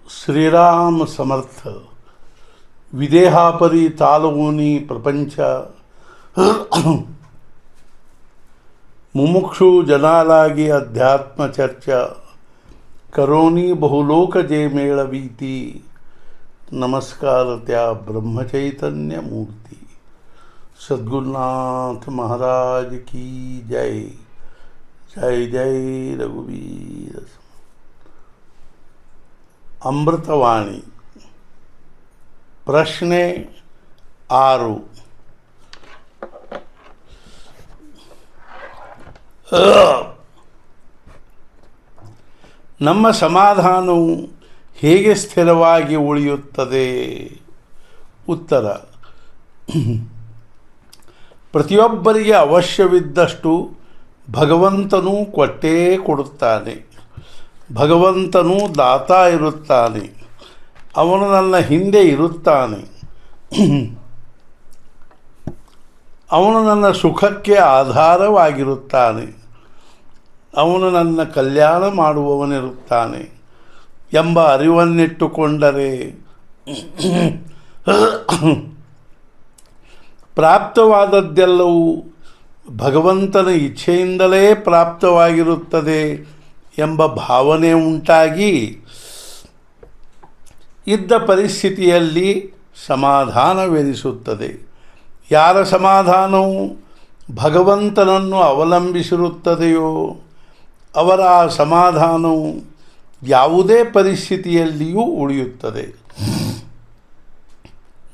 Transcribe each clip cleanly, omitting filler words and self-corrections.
ಶ್ರೀರಾಮ ಸಮರ್ಥ. ವಿದೇಹಾಪರಿ ತಾಲವೂನಿ ಪ್ರಪಂಚ ಮುಮುಕ್ಷು ಜನಾಲಾಗಿ ಅಧ್ಯಾತ್ಮ ಚರ್ಚಾ ಕರೋನಿ ಬಹುಲೋಕ ಜಯ ಮೇಳವೀತಿ. ನಮಸ್ಕಾರ ತ್ಯಾ ಬ್ರಹ್ಮಚೈತನ್ಯ ಮೂರ್ತಿ. सद्गुरुनाथ महाराज की जय. जय जय रघुवीर. अमृतवाणी ಪ್ರಶ್ನೆ 6. ನಮ್ಮ ಸಮಾಧಾನವು ಹೇಗೆ ಸ್ಥಿರವಾಗಿ ಉಳಿಯುತ್ತದೆ? ಉತ್ತರ: ಪ್ರತಿಯೊಬ್ಬರಿಗೆ ಅವಶ್ಯವಿದ್ದಷ್ಟು ಭಗವಂತನು ಕೊಟ್ಟೇ ಕೊಡುತ್ತಾನೆ. ಭಗವಂತನು ದಾತ ಇರುತ್ತಾನೆ. ಅವನು ನನ್ನ ಹಿಂದೆ ಇರುತ್ತಾನೆ. ಅವನು ನನ್ನ ಸುಖಕ್ಕೆ ಆಧಾರವಾಗಿರುತ್ತಾನೆ. ಅವನು ನನ್ನ ಕಲ್ಯಾಣ ಮಾಡುವವನಿರುತ್ತಾನೆ ಎಂಬ ಅರಿವನ್ನಿಟ್ಟುಕೊಂಡರೆ ಪ್ರಾಪ್ತವಾದದ್ದೆಲ್ಲವೂ ಭಗವಂತನ ಇಚ್ಛೆಯಿಂದಲೇ ಪ್ರಾಪ್ತವಾಗಿರುತ್ತದೆ ಎಂಬ ಭಾವನೆ ಉಂಟಾಗಿ ಇದ್ದ ಪರಿಸ್ಥಿತಿಯಲ್ಲಿ ಸಮಾಧಾನವೆನಿಸುತ್ತದೆ. ಯಾರ ಸಮಾಧಾನವು ಭಗವಂತನನ್ನು ಅವಲಂಬಿಸಿರುತ್ತದೆಯೋ ಅವರ ಆ ಸಮಾಧಾನವು ಯಾವುದೇ ಪರಿಸ್ಥಿತಿಯಲ್ಲಿಯೂ ಉಳಿಯುತ್ತದೆ.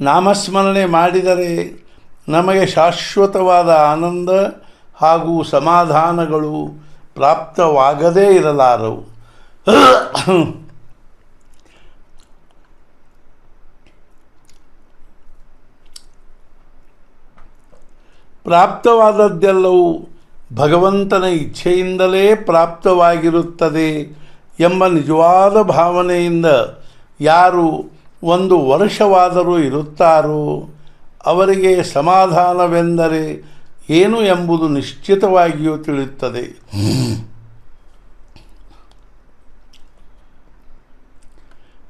ನಾಮಸ್ಮರಣೆ ಮಾಡಿದರೆ ನಮಗೆ ಶಾಶ್ವತವಾದ ಆನಂದ ಹಾಗೂ ಸಮಾಧಾನಗಳು ಪ್ರಾಪ್ತವಾಗದೇ ಇರಲಾರವು. ಪ್ರಾಪ್ತವಾದದ್ದೆಲ್ಲವೂ ಭಗವಂತನ ಇಚ್ಛೆಯಿಂದಲೇ ಪ್ರಾಪ್ತವಾಗಿರುತ್ತದೆ ಎಂಬ ನಿಜವಾದ ಭಾವನೆಯಿಂದ ಯಾರು 1 ವರ್ಷವಾದರೂ ಇರುತ್ತಾರೋ ಅವರಿಗೆ ಸಮಾಧಾನವೆಂದರೆ ಏನು ಎಂಬುದು ನಿಶ್ಚಿತವಾಗಿಯೂ ತಿಳಿಯುತ್ತದೆ.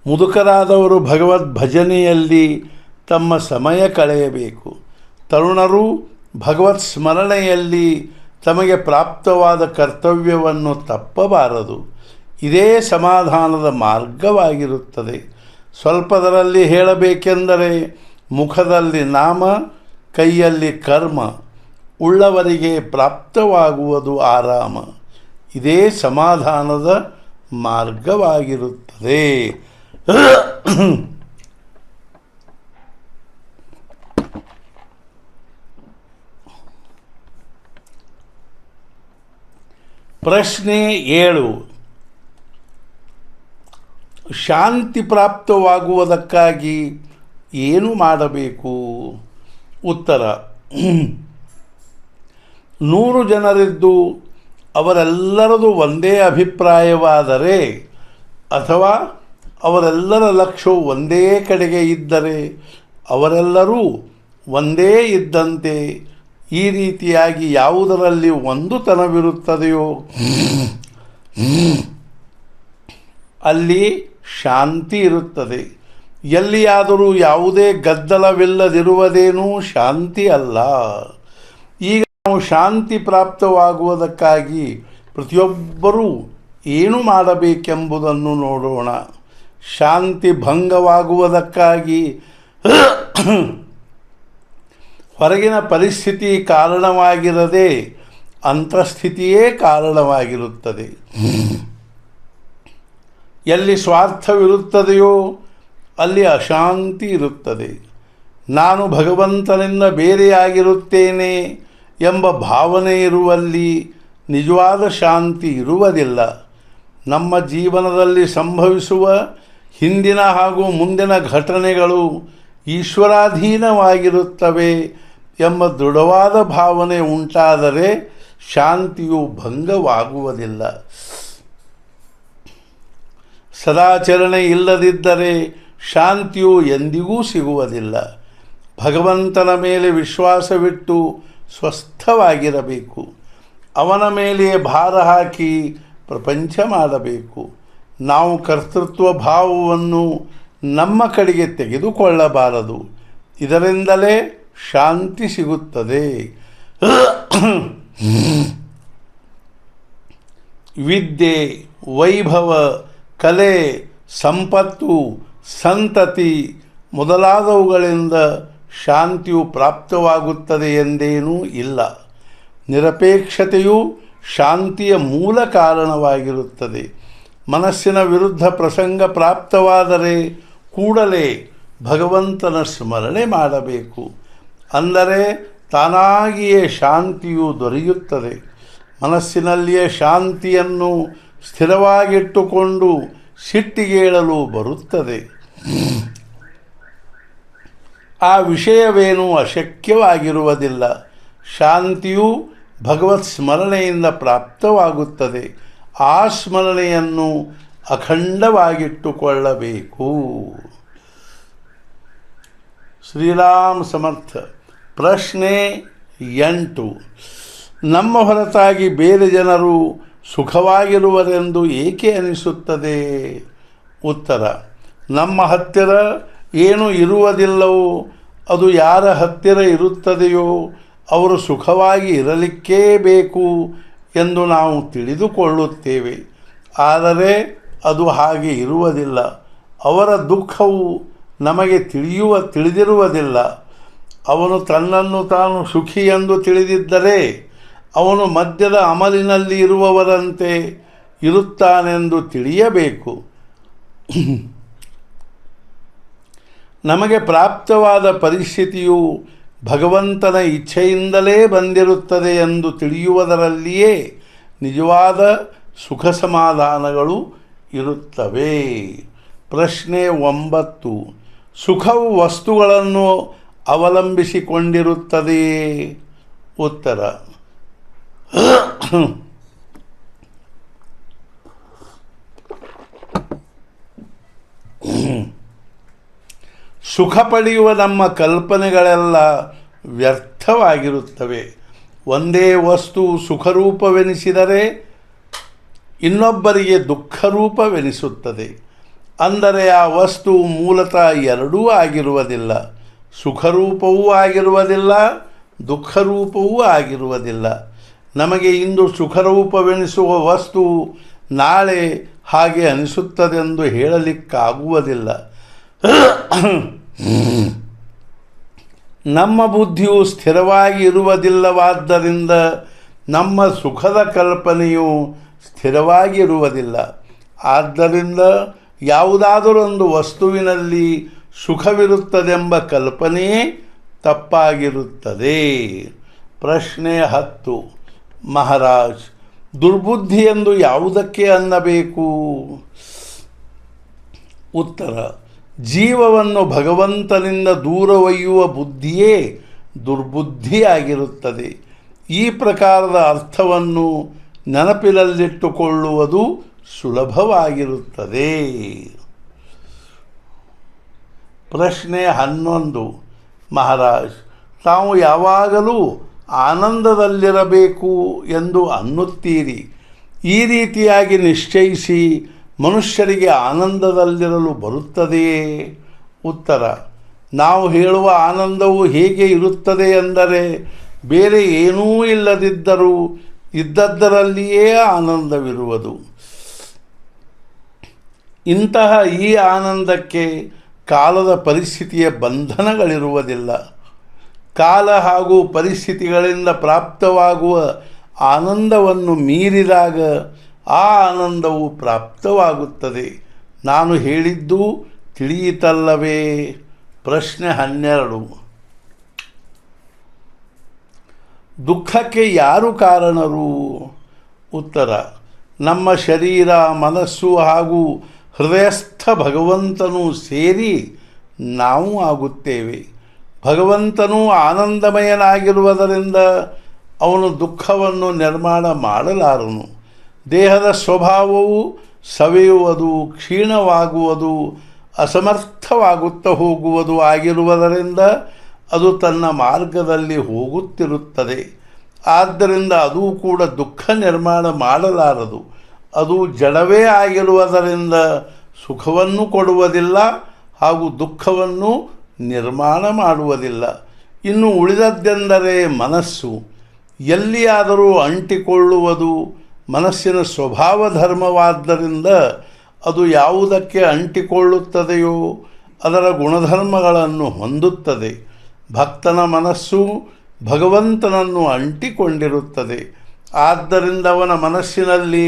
ಮುದುಕರಾದವರು ಭಗವದ್ ಭಜನೆಯಲ್ಲಿ ತಮ್ಮ ಸಮಯ ಕಳೆಯಬೇಕು. ತರುಣರು ಭಗವತ್ ಸ್ಮರಣೆಯಲ್ಲಿ ತಮಗೆ ಪ್ರಾಪ್ತವಾದ ಕರ್ತವ್ಯವನ್ನು ತಪ್ಪಬಾರದು. ಇದೇ ಸಮಾಧಾನದ ಮಾರ್ಗವಾಗಿರುತ್ತದೆ. ಸ್ವಲ್ಪದರಲ್ಲಿ ಹೇಳಬೇಕೆಂದರೆ ಮುಖದಲ್ಲಿ ನಾಮ, ಕೈಯಲ್ಲಿ ಕರ್ಮ ಉಳ್ಳವರಿಗೆ ಪ್ರಾಪ್ತವಾಗುವುದು ಆರಾಮ. ಇದೇ ಸಮಾಧಾನದ ಮಾರ್ಗವಾಗಿರುತ್ತದೆ. ಪ್ರಶ್ನೆ 7. ಶಾಂತಿ ಪ್ರಾಪ್ತವಾಗುವುದಕ್ಕಾಗಿ ಏನು ಮಾಡಬೇಕು? ಉತ್ತರ: 100 ಜನರಿದ್ದು ಅವರೆಲ್ಲರದು ಒಂದೇ ಅಭಿಪ್ರಾಯವಾದರೆ ಅಥವಾ ಅವರೆಲ್ಲರ ಲಕ್ಷ್ಯವು ಒಂದೇ ಕಡೆಗೆ ಇದ್ದರೆ ಅವರೆಲ್ಲರೂ ಒಂದೇ ಇದ್ದಂತೆ. ಈ ರೀತಿಯಾಗಿ ಯಾವುದರಲ್ಲಿ ಒಂದುತನವಿರುತ್ತದೆಯೋ ಅಲ್ಲಿ ಶಾಂತಿ ಇರುತ್ತದೆ. ಎಲ್ಲಿಯಾದರೂ ಯಾವುದೇ ಗದ್ದಲವಿಲ್ಲದಿರುವುದೇನೂ ಶಾಂತಿ ಅಲ್ಲ. ಈಗ ನಾವು ಶಾಂತಿ ಪ್ರಾಪ್ತವಾಗುವುದಕ್ಕಾಗಿ ಪ್ರತಿಯೊಬ್ಬರೂ ಏನು ಮಾಡಬೇಕೆಂಬುದನ್ನು ನೋಡೋಣ. ಶಾಂತಿ ಭಂಗವಾಗುವುದಕ್ಕಾಗಿ ಹೊರಗಿನ ಪರಿಸ್ಥಿತಿ ಕಾರಣವಾಗಿರದೆ ಅಂತಸ್ಥಿತಿಯೇ ಕಾರಣವಾಗಿರುತ್ತದೆ. ಎಲ್ಲಿ ಸ್ವಾರ್ಥವಿರುತ್ತದೆಯೋ ಅಲ್ಲಿ ಅಶಾಂತಿ ಇರುತ್ತದೆ. ನಾನು ಭಗವಂತನಿಂದ ಬೇರೆಯಾಗಿರುತ್ತೇನೆ ಎಂಬ ಭಾವನೆ ಇರುವಲ್ಲಿ ನಿಜವಾದ ಶಾಂತಿ ಇರುವುದಿಲ್ಲ. ನಮ್ಮ ಜೀವನದಲ್ಲಿ ಸಂಭವಿಸುವ ಹಿಂದಿನ ಹಾಗೂ ಮುಂದಿನ ಘಟನೆಗಳು ಈಶ್ವರಾಧೀನವಾಗಿರುತ್ತವೆ ಎಂಬ ದೃಢವಾದ ಭಾವನೆ ಉಂಟಾದರೆ ಶಾಂತಿಯು ಭಂಗವಾಗುವುದಿಲ್ಲ. ಸದಾಚರಣೆ ಇಲ್ಲದಿದ್ದರೆ ಶಾಂತಿಯು ಎಂದಿಗೂ ಸಿಗುವುದಿಲ್ಲ. ಭಗವಂತನ ಮೇಲೆ ವಿಶ್ವಾಸವಿಟ್ಟು ಸ್ವಸ್ಥವಾಗಿರಬೇಕು. ಅವನ ಮೇಲೆ ಭಾರ ಹಾಕಿ ಪ್ರಪಂಚ ಮಾಡಬೇಕು. ನಾವು ಕರ್ತೃತ್ವ ಭಾವವನ್ನು ನಮ್ಮ ಕಡೆಗೆ ತೆಗೆದುಕೊಳ್ಳಬಾರದು. ಇದರಿಂದಲೇ ಶಾಂತಿ ಸಿಗುತ್ತದೆ. ವಿದ್ಯೆ, ವೈಭವ, ಕಲೆ, ಸಂಪತ್ತು, ಸಂತತಿ ಮೊದಲಾದವುಗಳಿಂದ ಶಾಂತಿಯು ಪ್ರಾಪ್ತವಾಗುತ್ತದೆ ಎಂದೇನೂ ಇಲ್ಲ. ನಿರಪೇಕ್ಷತೆಯು ಶಾಂತಿಯ ಮೂಲ ಕಾರಣವಾಗಿರುತ್ತದೆ. ಮನಸ್ಸಿನ ವಿರುದ್ಧ ಪ್ರಸಂಗ ಪ್ರಾಪ್ತವಾದರೆ ಕೂಡಲೇ ಭಗವಂತನ ಸ್ಮರಣೆ ಮಾಡಬೇಕು. ಅಂದರೆ ತಾನಾಗಿಯೇ ಶಾಂತಿಯು ದೊರೆಯುತ್ತದೆ. ಮನಸ್ಸಿನಲ್ಲಿಯೇ ಶಾಂತಿಯನ್ನು ಸ್ಥಿರವಾಗಿಟ್ಟುಕೊಂಡು ಸಿಟ್ಟಿಗೇಳಲು ಬರುತ್ತದೆ. ಆ ವಿಷಯವೇನೂ ಅಶಕ್ಯವಾಗಿರುವುದಿಲ್ಲ. ಶಾಂತಿಯು ಭಗವತ್ ಸ್ಮರಣೆಯಿಂದ ಪ್ರಾಪ್ತವಾಗುತ್ತದೆ. ಆ ಸ್ಮರಣೆಯನ್ನು ಅಖಂಡವಾಗಿಟ್ಟುಕೊಳ್ಳಬೇಕು. ಶ್ರೀರಾಮ್ ಸಮರ್ಥ. ಪ್ರಶ್ನೆ 8. ನಮ್ಮ ಹೊರತಾಗಿ ಬೇರೆ ಜನರು ಸುಖವಾಗಿರುವರೆಂದು ಏಕೆ ಅನಿಸುತ್ತದೆ? ಉತ್ತರ: ನಮ್ಮ ಹತ್ತಿರ ಏನು ಇರುವುದಿಲ್ಲವೋ ಅದು ಯಾರ ಹತ್ತಿರ ಇರುತ್ತದೆಯೋ ಅವರು ಸುಖವಾಗಿ ಇರಲಿಕ್ಕೇ ಬೇಕು ಎಂದು ನಾವು ತಿಳಿದುಕೊಳ್ಳುತ್ತೇವೆ. ಆದರೆ ಅದು ಹಾಗೆ ಇರುವುದಿಲ್ಲ. ಅವರ ದುಃಖವು ನಮಗೆ ತಿಳಿದಿರುವುದಿಲ್ಲ. ಅವನು ತನ್ನನ್ನು ತಾನು ಸುಖಿ ಎಂದು ತಿಳಿದಿದ್ದರೆ ಅವನು ಮದ್ಯದ ಅಮಲಿನಲ್ಲಿ ಇರುವವರಂತೆ ಇರುತ್ತಾನೆಂದು ತಿಳಿಯಬೇಕು. ನಮಗೆ ಪ್ರಾಪ್ತವಾದ ಪರಿಸ್ಥಿತಿಯು ಭಗವಂತನ ಇಚ್ಛೆಯಿಂದಲೇ ಬಂದಿರುತ್ತದೆ ಎಂದು ತಿಳಿಯುವುದರಲ್ಲಿಯೇ ನಿಜವಾದ ಸುಖ ಸಮಾಧಾನಗಳು ಇರುತ್ತವೆ. ಪ್ರಶ್ನೆ 9. ಸುಖವು ವಸ್ತುಗಳನ್ನು ಅವಲಂಬಿಸಿಕೊಂಡಿರುತ್ತದೆಯೇ? ಉತ್ತರ: ಸುಖ ಪಡೆಯುವ ನಮ್ಮ ಕಲ್ಪನೆಗಳೆಲ್ಲ ವ್ಯರ್ಥವಾಗಿರುತ್ತವೆ. ಒಂದೇ ವಸ್ತು ಸುಖರೂಪವೆನಿಸಿದರೆ ಇನ್ನೊಬ್ಬರಿಗೆ ದುಃಖರೂಪವೆನಿಸುತ್ತದೆ. ಅಂದರೆ ಆ ವಸ್ತು ಮೂಲತಃ ಎರಡೂ ಆಗಿರುವುದಿಲ್ಲ. ಸುಖರೂಪವೂ ಆಗಿರುವುದಿಲ್ಲ, ದುಃಖರೂಪವೂ ಆಗಿರುವುದಿಲ್ಲ. ನಮಗೆ ಇಂದು ಸುಖರೂಪವೆನಿಸುವ ವಸ್ತು ನಾಳೆ ಹಾಗೆ ಅನಿಸುತ್ತದೆಂದು ಹೇಳಲಿಕ್ಕಾಗುವುದಿಲ್ಲ. ನಮ್ಮ ಬುದ್ಧಿಯು ಸ್ಥಿರವಾಗಿ ಇರುವುದಿಲ್ಲವಾದ್ದರಿಂದ ನಮ್ಮ ಸುಖದ ಕಲ್ಪನೆಯು ಸ್ಥಿರವಾಗಿರುವುದಿಲ್ಲ. ಆದ್ದರಿಂದ ಯಾವುದಾದರೊಂದು ವಸ್ತುವಿನಲ್ಲಿ ಸುಖವಿರುತ್ತದೆಂಬ ಕಲ್ಪನೆಯೇ ತಪ್ಪಾಗಿರುತ್ತದೆ. ಪ್ರಶ್ನೆ 10. ಮಹಾರಾಜ್, ದುರ್ಬುದ್ಧಿ ಎಂದು ಯಾವುದಕ್ಕೆ ಅನ್ನಬೇಕು? ಉತ್ತರ: ಜೀವವನ್ನು ಭಗವಂತನಿಂದ ದೂರ ಒಯ್ಯುವ ಬುದ್ಧಿಯೇ ದುರ್ಬುದ್ಧಿಯಾಗಿರುತ್ತದೆ. ಈ ಪ್ರಕಾರದ ಅರ್ಥವನ್ನು ನೆನಪಿನಲ್ಲಿಟ್ಟುಕೊಳ್ಳುವುದು ಸುಲಭವಾಗಿರುತ್ತದೆ. ಪ್ರಶ್ನೆ 11. ಮಹಾರಾಜ್, ತಾವು ಯಾವಾಗಲೂ ಆನಂದದಲ್ಲಿರಬೇಕು ಎಂದು ಅನ್ನುತ್ತೀರಿ. ಈ ರೀತಿಯಾಗಿ ನಿಶ್ಚಯಿಸಿ ಮನುಷ್ಯರಿಗೆ ಆನಂದದಲ್ಲಿರಲು ಬರುತ್ತದೆಯೇ? ಉತ್ತರ: ನಾವು ಹೇಳುವ ಆನಂದವು ಹೇಗೆ ಇರುತ್ತದೆ ಎಂದರೆ ಬೇರೆ ಏನೂ ಇಲ್ಲದಿದ್ದರೂ ಇದ್ದದ್ದರಲ್ಲಿಯೇ ಆನಂದವಿರುವುದು. ಇಂತಹ ಈ ಆನಂದಕ್ಕೆ ಕಾಲದ ಪರಿಸ್ಥಿತಿಯ ಬಂಧನಗಳಿರುವುದಿಲ್ಲ. ಕಾಲ ಹಾಗೂ ಪರಿಸ್ಥಿತಿಗಳಿಂದ ಪ್ರಾಪ್ತವಾಗುವ ಆನಂದವನ್ನು ಮೀರಿದಾಗ ಆ ಆನಂದವು ಪ್ರಾಪ್ತವಾಗುತ್ತದೆ. ನಾನು ಹೇಳಿದ್ದು ತಿಳಿಯಿತಲ್ಲವೇ? ಪ್ರಶ್ನೆ 12. ದುಃಖಕ್ಕೆ ಯಾರು ಕಾರಣರು? ಉತ್ತರ: ನಮ್ಮ ಶರೀರ, ಮನಸ್ಸು ಹಾಗೂ ಹೃದಯಸ್ಥ ಭಗವಂತನೂ ಸೇರಿ ನಾವು ಆಗುತ್ತೇವೆ. ಭಗವಂತನೂ ಆನಂದಮಯನಾಗಿರುವುದರಿಂದ ಅವನು ದುಃಖವನ್ನು ನಿರ್ಮಾಣ ಮಾಡಲಾರನು. ದೇಹದ ಸ್ವಭಾವವು ಸವೆಯುವುದು, ಕ್ಷೀಣವಾಗುವುದು, ಅಸಮರ್ಥವಾಗುತ್ತಾ ಹೋಗುವುದು ಆಗಿರುವುದರಿಂದ ಅದು ತನ್ನ ಮಾರ್ಗದಲ್ಲಿ ಹೋಗುತ್ತಿರುತ್ತದೆ. ಆದ್ದರಿಂದ ಅದೂ ಕೂಡ ದುಃಖ ನಿರ್ಮಾಣ ಮಾಡಲಾರದು. ಅದು ಜಡವೇ ಆಗಿರುವುದರಿಂದ ಸುಖವನ್ನು ಕೊಡುವುದಿಲ್ಲ ಹಾಗೂ ದುಃಖವನ್ನು ನಿರ್ಮಾಣ ಮಾಡುವುದಿಲ್ಲ. ಇನ್ನು ಉಳಿದದ್ದೆಂದರೆ ಮನಸ್ಸು. ಎಲ್ಲಿಯಾದರೂ ಅಂಟಿಕೊಳ್ಳುವುದು ಮನಸ್ಸಿನ ಸ್ವಭಾವ ಧರ್ಮವಾದ್ದರಿಂದ ಅದು ಯಾವುದಕ್ಕೆ ಅಂಟಿಕೊಳ್ಳುತ್ತದೆಯೋ ಅದರ ಗುಣಧರ್ಮಗಳನ್ನು ಹೊಂದುತ್ತದೆ. ಭಕ್ತನ ಮನಸ್ಸು ಭಗವಂತನನ್ನು ಅಂಟಿಕೊಂಡಿರುತ್ತದೆ. ಆದ್ದರಿಂದ ಅವನ ಮನಸ್ಸಿನಲ್ಲಿ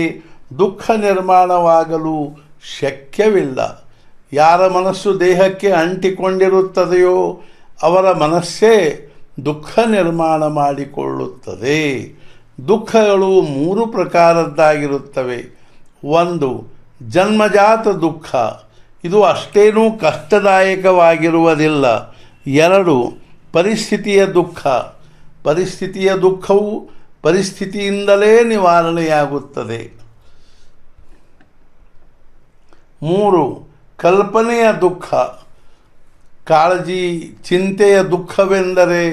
ದುಃಖ ನಿರ್ಮಾಣವಾಗಲು ಶಕ್ಯವಿಲ್ಲ. ಯಾರ ಮನಸ್ಸು ದೇಹಕ್ಕೆ ಅಂಟಿಕೊಂಡಿರುತ್ತದೆಯೋ ಅವರ ಮನಸ್ಸೇ ದುಃಖ ನಿರ್ಮಾಣ ಮಾಡಿಕೊಳ್ಳುತ್ತದೆ. ದುಃಖಗಳು 3 ಪ್ರಕಾರದ್ದಾಗಿರುತ್ತವೆ. 1. ಜನ್ಮಜಾತ ದುಃಖ, ಇದು ಅಷ್ಟೇನೂ ಕಷ್ಟದಾಯಕವಾಗಿರುವುದಿಲ್ಲ. 2. ಪರಿಸ್ಥಿತಿಯ ದುಃಖ, ಪರಿಸ್ಥಿತಿಯ ದುಃಖವು ಪರಿಸ್ಥಿತಿಯಿಂದಲೇ ನಿವಾರಣೆಯಾಗುತ್ತದೆ. 3. ಕಲ್ಪನೆಯ ದುಃಖ, ಕಾಳಜಿ ಚಿಂತೆಯ ದುಃಖವೆಂದರೆ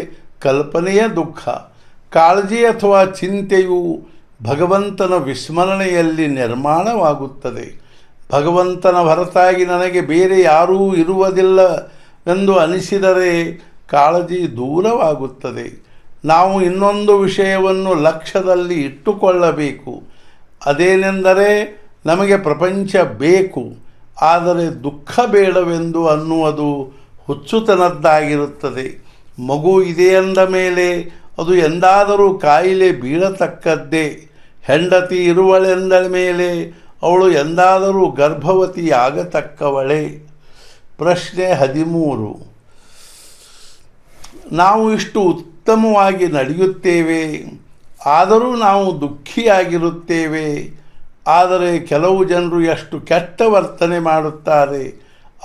ಕಲ್ಪನೆಯ ದುಃಖ. ಕಾಳಜಿ ಅಥವಾ ಚಿಂತೆಯು ಭಗವಂತನ ವಿಸ್ಮರಣೆಯಲ್ಲಿ ನಿರ್ಮಾಣವಾಗುತ್ತದೆ. ಭಗವಂತನ ಹೊರತಾಗಿ ನನಗೆ ಬೇರೆ ಯಾರೂ ಇರುವುದಿಲ್ಲವೆಂದು ಅನಿಸಿದರೆ ಕಾಳಜಿ ದೂರವಾಗುತ್ತದೆ. ನಾವು ಇನ್ನೊಂದು ವಿಷಯವನ್ನು ಲಕ್ಷ್ಯದಲ್ಲಿ ಇಟ್ಟುಕೊಳ್ಳಬೇಕು. ಅದೇನೆಂದರೆ ನಮಗೆ ಪ್ರಪಂಚ ಬೇಕು, ಆದರೆ ದುಃಖ ಬೇಡವೆಂದು ಅನ್ನುವುದು ಹುಚ್ಚುತನದ್ದಾಗಿರುತ್ತದೆ. ಮಗು ಇದೆಯೆಂದ ಮೇಲೆ ಅದು ಎಂದಾದರೂ ಕಾಯಿಲೆ ಬೀಳತಕ್ಕದ್ದೇ. ಹೆಂಡತಿ ಇರುವಳೆಂದ ಮೇಲೆ ಅವಳು ಎಂದಾದರೂ ಗರ್ಭವತಿಯಾಗತಕ್ಕವಳೇ. ಪ್ರಶ್ನೆ 13. ನಾವು ಇಷ್ಟು ಉತ್ತಮವಾಗಿ ನಡೆಯುತ್ತೇವೆ, ಆದರೂ ನಾವು ದುಃಖಿಯಾಗಿರುತ್ತೇವೆ. ಆದರೆ ಕೆಲವು ಜನರು ಎಷ್ಟು ಕೆಟ್ಟ ವರ್ತನೆ ಮಾಡುತ್ತಾರೆ,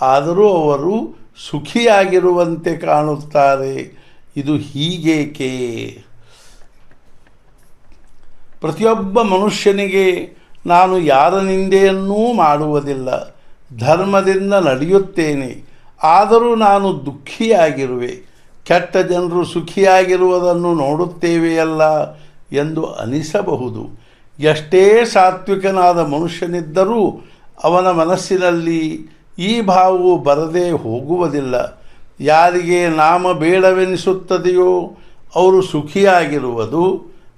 ಆದರೂ ಅವರು ಸುಖಿಯಾಗಿರುವಂತೆ ಕಾಣುತ್ತಾರೆ. ಇದು ಹೀಗೇಕೆ? ಪ್ರತಿಯೊಬ್ಬ ಮನುಷ್ಯನಿಗೆ ನಾನು ಯಾರ ನಿಂದೆಯನ್ನೂ ಮಾಡುವುದಿಲ್ಲ, ಧರ್ಮದಿಂದ ನಡೆಯುತ್ತೇನೆ, ಆದರೂ ನಾನು ದುಃಖಿಯಾಗಿರುವೆ. ಕೆಟ್ಟ ಜನರು ಸುಖಿಯಾಗಿರುವುದನ್ನು ನೋಡುತ್ತೇವೆಯಲ್ಲ ಎಂದು ಅನಿಸಬಹುದು. ಎಷ್ಟೇ ಸಾತ್ವಿಕನಾದ ಮನುಷ್ಯನಿದ್ದರೂ ಅವನ ಮನಸ್ಸಿನಲ್ಲಿ ಈ ಭಾವವು ಬರದೇ ಹೋಗುವುದಿಲ್ಲ. ಯಾರಿಗೆ ನಾಮ ಬೇಡವೆನಿಸುತ್ತದೆಯೋ ಅವರು ಸುಖಿಯಾಗಿರುವುದು,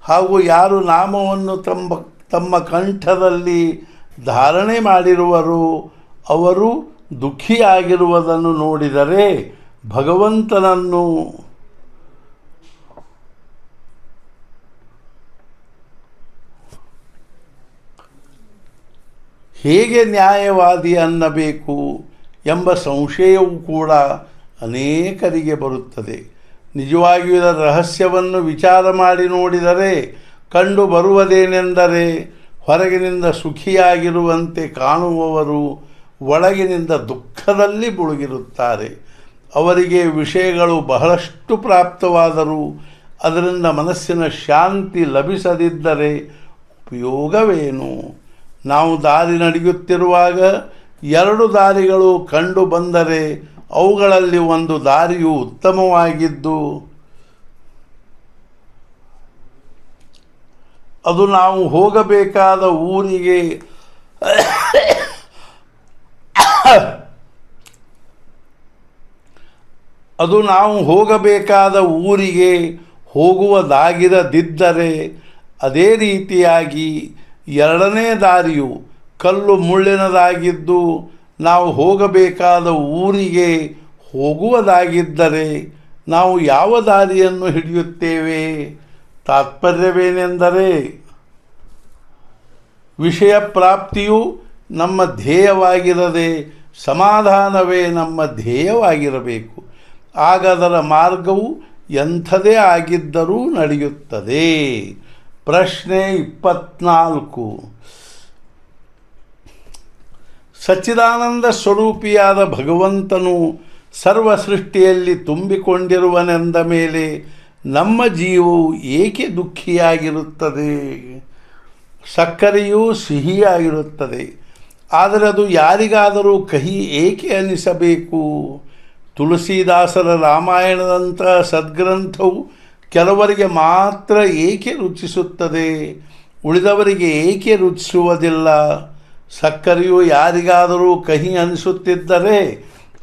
ಹಾಗೂ ಯಾರು ನಾಮವನ್ನು ತಮ್ಮ ಕಂಠದಲ್ಲಿ ಧಾರಣೆ ಮಾಡಿರುವರೋ ಅವರು ದುಃಖಿಯಾಗಿರುವುದನ್ನು ನೋಡಿದರೆ ಭಗವಂತನನ್ನು ಹೇಗೆ ನ್ಯಾಯವಾದಿ ಅನ್ನಬೇಕು ಎಂಬ ಸಂಶಯವೂ ಕೂಡ ಅನೇಕರಿಗೆ ಬರುತ್ತದೆ. ನಿಜವಾಗಿಯೂ ಇದರ ರಹಸ್ಯವನ್ನು ವಿಚಾರ ಮಾಡಿ ನೋಡಿದರೆ ಕಂಡು ಬರುವುದೇನೆಂದರೆ, ಹೊರಗಿನಿಂದ ಸುಖಿಯಾಗಿರುವಂತೆ ಕಾಣುವವರು ಒಳಗಿನಿಂದ ದುಃಖದಲ್ಲಿ ಮುಳುಗಿರುತ್ತಾರೆ. ಅವರಿಗೆ ವಿಷಯಗಳು ಬಹಳಷ್ಟು ಪ್ರಾಪ್ತವಾದರೂ ಅದರಿಂದ ಮನಸ್ಸಿನ ಶಾಂತಿ ಲಭಿಸದಿದ್ದರೆ ಉಪಯೋಗವೇನು? ನಾವು ದಾರಿ ನಡೆಯುತ್ತಿರುವಾಗ 2 ದಾರಿಗಳು ಕಂಡು ಬಂದರೆ ಅವುಗಳಲ್ಲಿ ಒಂದು ದಾರಿಯು ಉತ್ತಮವಾಗಿದ್ದು ಅದು ನಾವು ಹೋಗಬೇಕಾದ ಊರಿಗೆ ಹೋಗುವುದಾಗಿರದಿದ್ದರೆ, ಅದೇ ರೀತಿಯಾಗಿ 2ನೇ ದಾರಿಯು ಕಲ್ಲು ಮುಳ್ಳಿನದಾಗಿದ್ದು ನಾವು ಹೋಗಬೇಕಾದ ಊರಿಗೆ ಹೋಗುವುದಾಗಿದ್ದರೆ ನಾವು ಯಾವ ದಾರಿಯನ್ನು ಹಿಡಿಯುತ್ತೇವೆ? ತಾತ್ಪರ್ಯವೇನೆಂದರೆ, ವಿಷಯ ಪ್ರಾಪ್ತಿಯು ನಮ್ಮ ಧ್ಯೇಯವಾಗಿರದೆ ಸಮಾಧಾನವೇ ನಮ್ಮ ಧ್ಯೇಯವಾಗಿರಬೇಕು. ಆಗ ಅದರ ಮಾರ್ಗವು ಎಂಥದೇ ಆಗಿದ್ದರೂ ನಡೆಯುತ್ತದೆ. ಪ್ರಶ್ನೆ 24. ಸಚ್ಚಿದಾನಂದ ಸ್ವರೂಪಿಯಾದ ಭಗವಂತನು ಸರ್ವ ಸೃಷ್ಟಿಯಲ್ಲಿ ತುಂಬಿಕೊಂಡಿರುವನೆಂದ ಮೇಲೆ ನಮ್ಮ ಜೀವವು ಏಕೆ ದುಃಖಿಯಾಗಿರುತ್ತದೆ? ಸಕ್ಕರೆಯೂ ಸಿಹಿಯಾಗಿರುತ್ತದೆ, ಆದರೆ ಅದು ಯಾರಿಗಾದರೂ ಕಹಿ ಏಕೆ ಅನಿಸಬೇಕು? ತುಳಸಿದಾಸರ ರಾಮಾಯಣದಂಥ ಸದ್ಗ್ರಂಥವು ಕೆಲವರಿಗೆ ಮಾತ್ರ ಏಕೆ ರುಚಿಸುತ್ತದೆ? ಉಳಿದವರಿಗೆ ಏಕೆ ರುಚಿಸುವುದಿಲ್ಲ? ಸಕ್ಕರೆಯು ಯಾರಿಗಾದರೂ ಕಹಿ ಅನಿಸುತ್ತಿದ್ದರೆ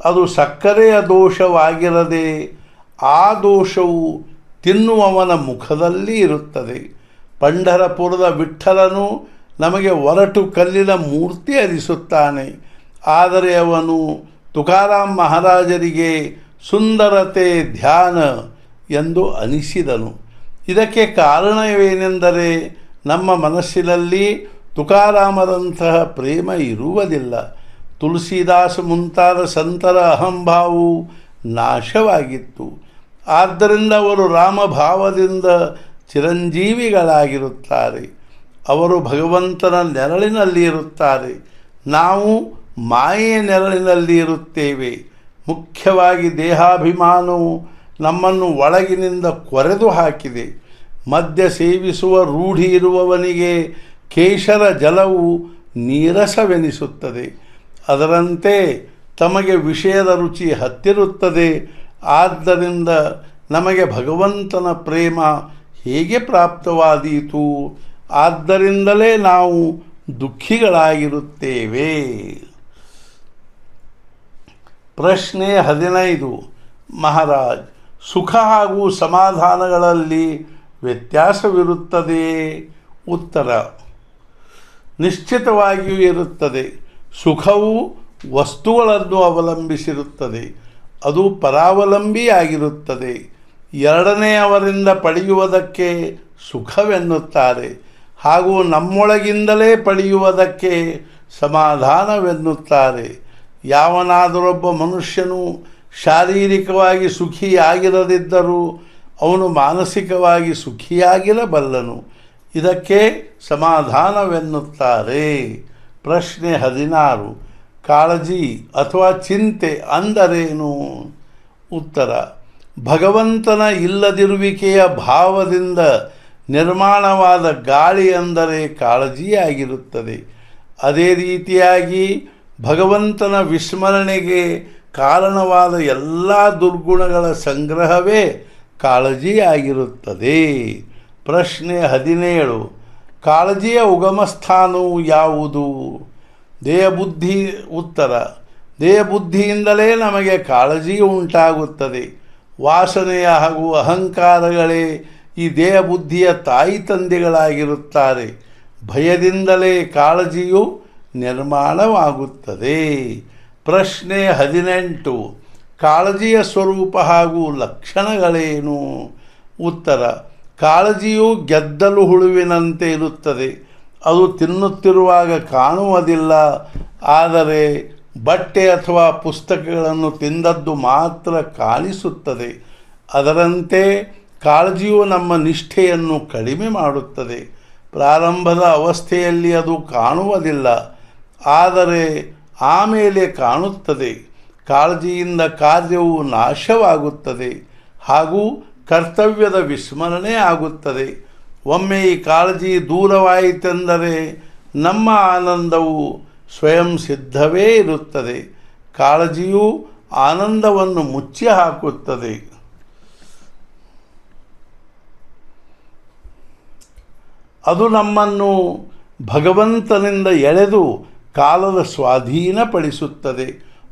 ಅದು ಸಕ್ಕರೆಯ ದೋಷವಾಗಿರದೆ ಆ ದೋಷವು ತಿನ್ನುವವನ ಮುಖದಲ್ಲಿ ಇರುತ್ತದೆ. ಪಂಢರಪುರದ ವಿಠ್ಠಲನು ನಮಗೆ ಒರಟು ಕಲ್ಲಿನ ಮೂರ್ತಿ ಅನಿಸುತ್ತಾನೆ, ಆದರೆ ಅವನು ತುಕಾರಾಮ್ ಮಹಾರಾಜರಿಗೆ ಸುಂದರತೆ ಧ್ಯಾನ ಎಂದು ಅನಿಸಿದನು. ಇದಕ್ಕೆ ಕಾರಣವೇನೆಂದರೆ ನಮ್ಮ ಮನಸ್ಸಿನಲ್ಲಿ ತುಕಾರಾಮರಂತಹ ಪ್ರೇಮ ಇರುವುದಿಲ್ಲ. ತುಳಸಿದಾಸ ಮುಂತಾದ ಸಂತರ ಅಹಂಭಾವವು ನಾಶವಾಗಿತ್ತು. ಆದ್ದರಿಂದ ಅವರು ರಾಮಭಾವದಿಂದ ಚಿರಂಜೀವಿಗಳಾಗಿರುತ್ತಾರೆ. ಅವರು ಭಗವಂತನ ನೆರಳಿನಲ್ಲಿ ಇರುತ್ತಾರೆ, ನಾವು ಮಾಯೆಯ ನೆರಳಿನಲ್ಲಿ ಇರುತ್ತೇವೆ. ಮುಖ್ಯವಾಗಿ ದೇಹಾಭಿಮಾನವು ನಮ್ಮನ್ನು ಒಳಗಿನಿಂದ ಕೊರೆದು ಹಾಕಿದೆ. ಮದ್ಯ ಸೇವಿಸುವ ರೂಢಿ ಇರುವವನಿಗೆ ಕೇಶರ ಜಲವು ನೀರಸವೆನಿಸುತ್ತದೆ. ಅದರಂತೆ ತಮಗೆ ವಿಷಯದ ರುಚಿ ಹತ್ತಿರುತ್ತದೆ. ಆದ್ದರಿಂದ ನಮಗೆ ಭಗವಂತನ ಪ್ರೇಮ ಹೇಗೆ ಪ್ರಾಪ್ತವಾದೀತು? ಆದ್ದರಿಂದಲೇ ನಾವು ದುಃಖಿಗಳಾಗಿರುತ್ತೇವೆ. ಪ್ರಶ್ನೆ 15. ಮಹಾರಾಜ್, ಸುಖ ಹಾಗೂ ಸಮಾಧಾನಗಳಲ್ಲಿ ವ್ಯತ್ಯಾಸವಿರುತ್ತದೆಯೇ? ಉತ್ತರ: ನಿಶ್ಚಿತವಾಗಿಯೂ ಇರುತ್ತದೆ. ಸುಖವು ವಸ್ತುಗಳನ್ನು ಅವಲಂಬಿಸಿರುತ್ತದೆ, ಅದು ಪರಾವಲಂಬಿಯಾಗಿರುತ್ತದೆ. ಎರಡನೆಯವರಿಂದ ಪಡೆಯುವುದಕ್ಕೆ ಸುಖವೆನ್ನುತ್ತಾರೆ, ಹಾಗೂ ನಮ್ಮೊಳಗಿಂದಲೇ ಪಡೆಯುವುದಕ್ಕೆ ಸಮಾಧಾನವೆನ್ನುತ್ತಾರೆ. ಯಾವನಾದರೊಬ್ಬ ಮನುಷ್ಯನು ಶಾರೀರಿಕವಾಗಿ ಸುಖಿಯಾಗಿರದಿದ್ದರೂ ಅವನು ಮಾನಸಿಕವಾಗಿ ಸುಖಿಯಾಗಿರಬಲ್ಲನು. ಇದಕ್ಕೆ ಸಮಾಧಾನವೆನ್ನುತ್ತಾರೆ. ಪ್ರಶ್ನೆ 16. ಕಾಳಜಿ ಅಥವಾ ಚಿಂತೆ ಅಂದರೇನು? ಉತ್ತರ: ಭಗವಂತನ ಇಲ್ಲದಿರುವಿಕೆಯ ಭಾವದಿಂದ ನಿರ್ಮಾಣವಾದ ಗಾಳಿ ಅಂದರೆ ಕಾಳಜಿಯಾಗಿರುತ್ತದೆ. ಅದೇ ರೀತಿಯಾಗಿ ಭಗವಂತನ ವಿಸ್ಮರಣೆಗೆ ಕಾರಣವಾದ ಎಲ್ಲ ದುರ್ಗುಣಗಳ ಸಂಗ್ರಹವೇ ಕಾಳಜಿಯಾಗಿರುತ್ತದೆ. ಪ್ರಶ್ನೆ 17. ಕಾಳಜಿಯ ಉಗಮಸ್ಥಾನವು ಯಾವುದು? ದೇಹಬುದ್ಧಿ. ಉತ್ತರ: ದೇಹಬುದ್ಧಿಯಿಂದಲೇ ನಮಗೆ ಕಾಳಜಿ ಉಂಟಾಗುತ್ತದೆ. ವಾಸನೆಯ ಹಾಗೂ ಅಹಂಕಾರಗಳೇ ಈ ದೇಹಬುದ್ಧಿಯ ತಾಯಿ ತಂದೆಗಳಾಗಿರುತ್ತಾರೆ. ಭಯದಿಂದಲೇ ಕಾಳಜಿಯು ನಿರ್ಮಾಣವಾಗುತ್ತದೆ. ಪ್ರಶ್ನೆ 18. ಕಾಳಜಿಯ ಸ್ವರೂಪ ಹಾಗೂ ಲಕ್ಷಣಗಳೇನು? ಉತ್ತರ: ಕಾಳಜಿಯು ಗೆದ್ದಲು ಹುಳುವಿನಂತೆ ಇರುತ್ತದೆ. ಅದು ತಿನ್ನುತ್ತಿರುವಾಗ ಕಾಣುವುದಿಲ್ಲ, ಆದರೆ ಬಟ್ಟೆ ಅಥವಾ ಪುಸ್ತಕಗಳನ್ನು ತಿಂದದ್ದು ಮಾತ್ರ ಕಾಣಿಸುತ್ತದೆ. ಅದರಂತೆ ಕಾಳಜಿಯು ನಮ್ಮ ನಿಷ್ಠೆಯನ್ನು ಕಡಿಮೆ ಮಾಡುತ್ತದೆ. ಪ್ರಾರಂಭದ ಅವಸ್ಥೆಯಲ್ಲಿ ಅದು ಕಾಣುವುದಿಲ್ಲ, ಆದರೆ ಆಮೇಲೆ ಕಾಣುತ್ತದೆ. ಕಾಳಜಿಯಿಂದ ಕಾರ್ಯವು ನಾಶವಾಗುತ್ತದೆ ಹಾಗೂ ಕರ್ತವ್ಯದ ವಿಸ್ಮರಣೆ ಆಗುತ್ತದೆ. ಒಮ್ಮೆ ಈ ಕಾಳಜಿ ದೂರವಾಯಿತೆಂದರೆ ನಮ್ಮ ಆನಂದವು ಸ್ವಯಂ ಸಿದ್ಧವೇ ಇರುತ್ತದೆ. ಕಾಳಜಿಯು ಆನಂದವನ್ನು ಮುಚ್ಚಿ ಹಾಕುತ್ತದೆ. ಅದು ನಮ್ಮನ್ನು ಭಗವಂತನಿಂದ ಎಳೆದು ಕಾಲದ ಸ್ವಾಧೀನಪಡಿಸುತ್ತದೆ.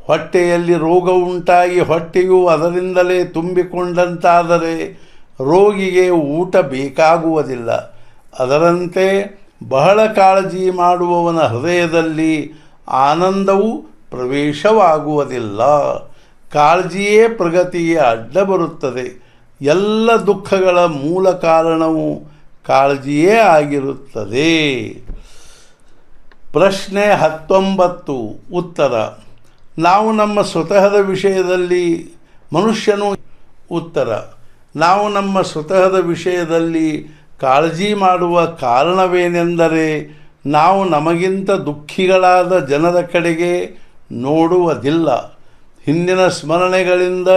ಹೊಟ್ಟೆಯಲ್ಲಿ ರೋಗ ಉಂಟಾಗಿ ಹೊಟ್ಟೆಯು ಅದರಿಂದಲೇ ತುಂಬಿಕೊಂಡಂತಾದರೆ ರೋಗಿಗೆ ಊಟ ಬೇಕಾಗುವುದಿಲ್ಲ. ಅದರಂತೆ ಬಹಳ ಕಾಳಜಿ ಮಾಡುವವನ ಹೃದಯದಲ್ಲಿ ಆನಂದವು ಪ್ರವೇಶವಾಗುವುದಿಲ್ಲ. ಕಾಳಜಿಯೇ ಪ್ರಗತಿಗೆ ಅಡ್ಡ ಬರುತ್ತದೆ. ಎಲ್ಲ ದುಃಖಗಳ ಮೂಲ ಕಾರಣವು ಕಾಳಜಿಯೇ ಆಗಿರುತ್ತದೆ. ಪ್ರಶ್ನೆ 19. ಉತ್ತರ: ನಾವು ನಮ್ಮ ಸ್ವತಃದ ವಿಷಯದಲ್ಲಿ ಮನುಷ್ಯನು. ಉತ್ತರ: ನಾವು ನಮ್ಮ ಸ್ವತಃದ ವಿಷಯದಲ್ಲಿ ಕಾಳಜಿ ಮಾಡುವ ಕಾರಣವೇನೆಂದರೆ ನಾವು ನಮಗಿಂತ ದುಃಖಿಗಳಾದ ಜನರ ಕಡೆಗೆ ನೋಡುವುದಿಲ್ಲ. ಹಿಂದಿನ ಸ್ಮರಣೆಗಳಿಂದ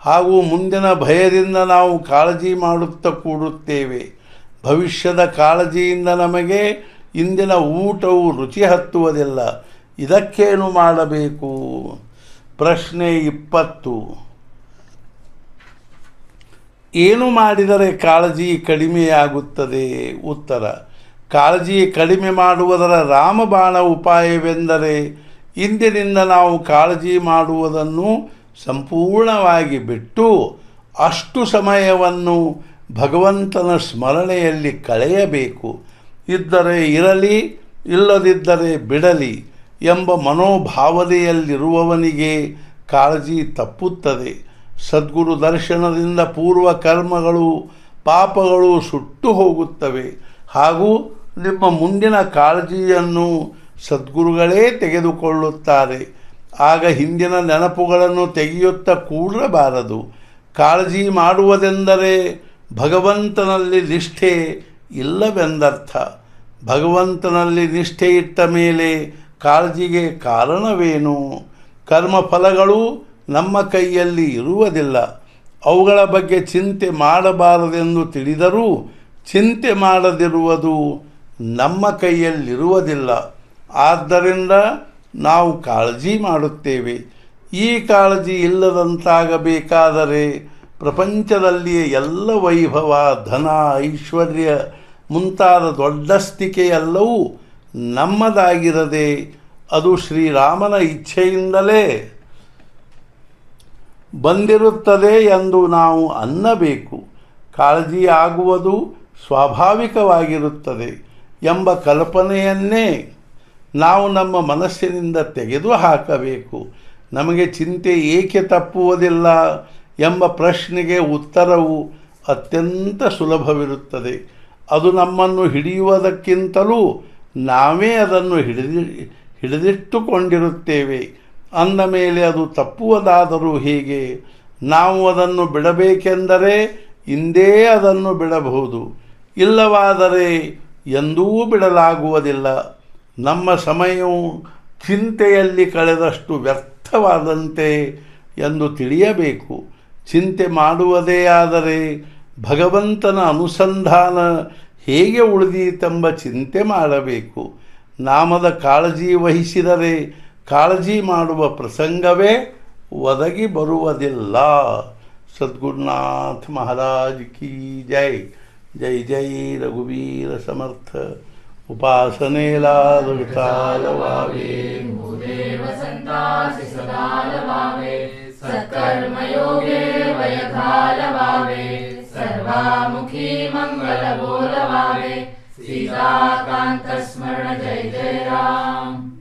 ಹಾಗೂ ಮುಂದಿನ ಭಯದಿಂದ ನಾವು ಕಾಳಜಿ ಮಾಡುತ್ತಾ ಕೂಡುತ್ತೇವೆ. ಭವಿಷ್ಯದ ಕಾಳಜಿಯಿಂದ ನಮಗೆ ಇಂದಿನ ಊಟವು ರುಚಿ ಹತ್ತುವುದಿಲ್ಲ. ಇದಕ್ಕೇನು ಮಾಡಬೇಕು? ಪ್ರಶ್ನೆ 20. ಏನು ಮಾಡಿದರೆ ಕಾಳಜಿ ಕಡಿಮೆಯಾಗುತ್ತದೆ? ಉತ್ತರ: ಕಾಳಜಿ ಕಡಿಮೆ ಮಾಡುವುದರ ರಾಮಬಾಣ ಉಪಾಯವೆಂದರೆ ಇಂದಿನಿಂದ ನಾವು ಕಾಳಜಿ ಮಾಡುವುದನ್ನು ಸಂಪೂರ್ಣವಾಗಿ ಬಿಟ್ಟು ಅಷ್ಟು ಸಮಯವನ್ನು ಭಗವಂತನ ಸ್ಮರಣೆಯಲ್ಲಿ ಕಳೆಯಬೇಕು. ಇದ್ದರೆ ಇರಲಿ, ಇಲ್ಲದಿದ್ದರೆ ಬಿಡಲಿ ಎಂಬ ಮನೋಭಾವನೆಯಲ್ಲಿರುವವನಿಗೆ ಕಾಳಜಿ ತಪ್ಪುತ್ತದೆ. ಸದ್ಗುರು ದರ್ಶನದಿಂದ ಪೂರ್ವ ಕರ್ಮಗಳು ಪಾಪಗಳು ಸುಟ್ಟು ಹೋಗುತ್ತವೆ. ಹಾಗೂ ನಿಮ್ಮ ಮುಂದಿನ ಕಾಳಜಿಯನ್ನು ಸದ್ಗುರುಗಳೇ ತೆಗೆದುಕೊಳ್ಳುತ್ತಾರೆ. ಆಗ ಹಿಂದಿನ ನೆನಪುಗಳನ್ನು ತೆಗೆಯುತ್ತಾ ಕೂಡಬಾರದು. ಕಾಳಜಿ ಮಾಡುವುದೆಂದರೆ ಭಗವಂತನಲ್ಲಿ ನಿಷ್ಠೆ ಇಲ್ಲವೆಂದರ್ಥ. ಭಗವಂತನಲ್ಲಿ ನಿಷ್ಠೆ ಇಟ್ಟ ಮೇಲೆ ಕಾಳಜಿಗೆ ಕಾರಣವೇನು? ಕರ್ಮಫಲಗಳು ನಮ್ಮ ಕೈಯಲ್ಲಿ ಇರುವುದಿಲ್ಲ. ಅವುಗಳ ಬಗ್ಗೆ ಚಿಂತೆ ಮಾಡಬಾರದೆಂದು ತಿಳಿದರೂ ಚಿಂತೆ ಮಾಡದಿರುವುದು ನಮ್ಮ ಕೈಯಲ್ಲಿರುವುದಿಲ್ಲ. ಆದ್ದರಿಂದ ನಾವು ಕಾಳಜಿ ಮಾಡುತ್ತೇವೆ. ಈ ಕಾಳಜಿ ಇಲ್ಲದಂತಾಗಬೇಕಾದರೆ ಪ್ರಪಂಚದಲ್ಲಿಯೇ ಎಲ್ಲ ವೈಭವ, ಧನ, ಐಶ್ವರ್ಯ ಮುಂತಾದ ದೊಡ್ಡಸ್ತಿಕೆಯೆಲ್ಲವೂ ನಮ್ಮದಾಗಿರದೆ ಅದು ಶ್ರೀರಾಮನ ಇಚ್ಛೆಯಿಂದಲೇ ಬಂದಿರುತ್ತದೆ ಎಂದು ನಾವು ಅನ್ನಬೇಕು. ಕಾಳಜಿ ಆಗುವುದು ಸ್ವಾಭಾವಿಕವಾಗಿರುತ್ತದೆ ಎಂಬ ಕಲ್ಪನೆಯನ್ನೇ ನಾವು ನಮ್ಮ ಮನಸ್ಸಿನಿಂದ ತೆಗೆದು ಹಾಕಬೇಕು. ನಮಗೆ ಚಿಂತೆ ಏಕೆ ತಪ್ಪುವುದಿಲ್ಲ ಎಂಬ ಪ್ರಶ್ನೆಗೆ ಉತ್ತರವು ಅತ್ಯಂತ ಸುಲಭವಿರುತ್ತದೆ. ಅದು ನಮ್ಮನ್ನು ಹಿಡಿಯುವುದಕ್ಕಿಂತಲೂ ನಾವೇ ಅದನ್ನು ಹಿಡಿದಿಟ್ಟುಕೊಂಡಿರುತ್ತೇವೆ. ಅಂದ ಮೇಲೆ ಅದು ತಪ್ಪುವುದಾದರೂ ಹೇಗೆ? ನಾವು ಅದನ್ನು ಬಿಡಬೇಕೆಂದರೆ ಇಂದೇ ಅದನ್ನು ಬಿಡಬಹುದು, ಇಲ್ಲವಾದರೆ ಎಂದೂ ಬಿಡಲಾಗುವುದಿಲ್ಲ. ನಮ್ಮ ಸಮಯವು ಚಿಂತೆಯಲ್ಲಿ ಕಳೆದಷ್ಟು ವ್ಯರ್ಥವಾದಂತೆ ಎಂದು ತಿಳಿಯಬೇಕು. ಚಿಂತೆ ಮಾಡುವುದೇ ಆದರೆ ಭಗವಂತನ ಅನುಸಂಧಾನ ಹೇಗೆ ಉಳಿದೀತೆಂಬ ಚಿಂತೆ ಮಾಡಬೇಕು. ನಾಮದ ಕಾಳಜಿ ವಹಿಸಿದರೆ ಕಾಳಜಿ ಮಾಡುವ ಪ್ರಸಂಗವೇ ಒದಗಿ ಬರುವುದಿಲ್ಲ. ಸದ್ಗುರುನಾಥ ಮಹಾರಾಜ್ ಕಿ ಜೈ. ಜೈ ಜೈ ರಘುವೀರ ಸಮರ್ಥ. ಉಪಾಸನೆಲಾದೃತಾಲವಾವೆ ಭೂದೇವ ಸಂತಾಸಿ ಸದಾಲವಾವೆ ಸತ್ಕರ್ಮಯೋಗೇ ವಯಧಾಲವಾವೆ ಸರ್ವಾಮುಖಿ ಮಂಗಲ ಬೋಲವಾವೆ ಸೀತಾಕಾಂತ ಸ್ಮರಣ ಜೈ ಜಯ ರಾಮ್.